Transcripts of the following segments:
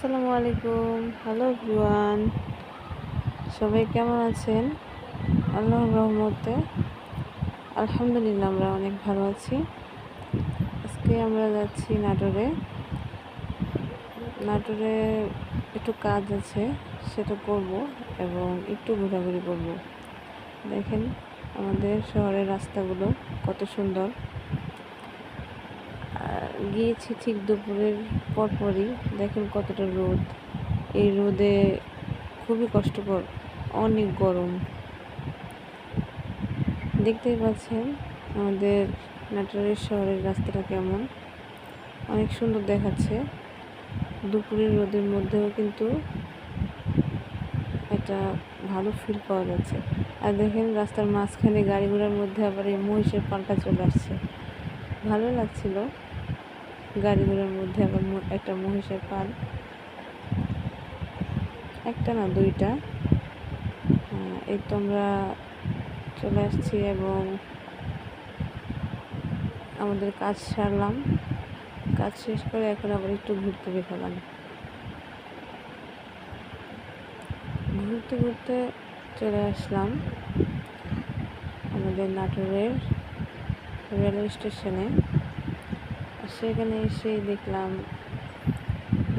আসসালামু আলাইকুম। Hello everyone, সবাই কেমন আছেন? আল্লাহর রহমতে আলহামদুলিল্লাহ আমরা অনেক ভালো আছি। আজকে আমরা যাচ্ছি নাটোরে। নাটোরে একটু কাজ আছে, সেটা করব এবং একটু ঘোরাঘুরি করব। দেখেন আমাদের শহরের রাস্তাগুলো কত সুন্দর। গিয়েছি ঠিক দুপুরের পরপরই, দেখেন কতটা রোদ। এই রোদে খুবই কষ্টকর, অনেক গরম। দেখতেই পাচ্ছেন আমাদের নাটোরের শহরের রাস্তাটা কেমন, অনেক সুন্দর দেখাচ্ছে। দুপুরের রোদের মধ্যেও কিন্তু একটা ভালো ফিল পাওয়া যাচ্ছে। আর দেখেন রাস্তার মাঝখানে গাড়ি ঘোড়ার মধ্যে আবার এই মহিষের পালটা চলে আসছে, ভালো লাগছিল। গাড়ি ঘোড়ার মধ্যে আবার একটা মহিষের পাল, একটা না দুইটা। এই তো আমরা চলে আসছি এবং আমাদের কাজ সারলাম। কাজ শেষ করে এখন আবার একটু ঘুরতে বের হলাম। ঘুরতে ঘুরতে চলে আসলাম আমাদের নাটোরের রেলওয়ে স্টেশনে। সেখানে এসে দেখলাম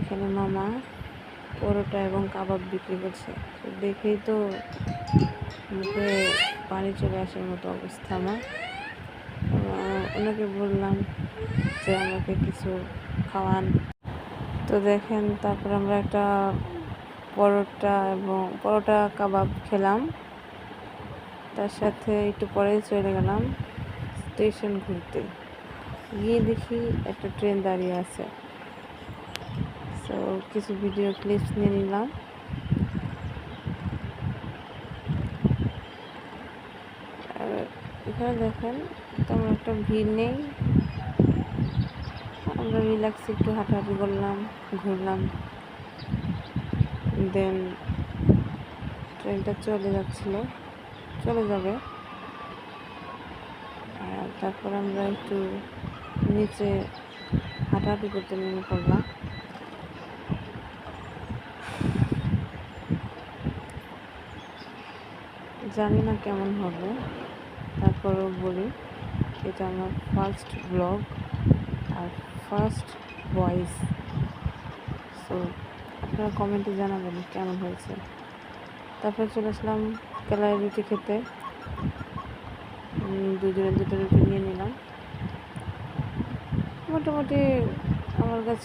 এখানে মামা পরোটা এবং কাবাব বিক্রি করছে। দেখেই তো মুখে পানি চলে আসার মতো অবস্থা আমার। ওনাকে বললাম যে আমাকে কিছু খাওয়ান। তো দেখেন তারপর আমরা একটা পরোটা কাবাব খেলাম। তার সাথে একটু পরে চলে গেলাম স্টেশন ঘুরতে। গিয়ে দেখি একটা ট্রেন দাঁড়িয়ে আছে, সো কিছু ভিডিও ক্লিপস নিয়ে নিলাম। এখানে দেখেন তেমন একটা ভিড় নেই, আমরা রিল্যাক্স একটু হাঁটাহাঁটি করলাম, ঘুরলাম। দেন ট্রেনটা চলে যাবে। আর তারপর আমরা একটু নিচে হাঁটাহাঁটি করতে নেমে পড়লাম। জানি না কেমন হবে, তারপরও বলি এটা আমার ফার্স্ট ব্লগ আর ফার্স্ট ভয়েস। সো আপনারা কমেন্টে জানাবেন কেমন হয়েছে। তারপর চলে আসলাম কেলাই রুটি খেতে। দুজনে দুটো রুটি নিয়ে নিলাম। মোটামুটি আমার কাছে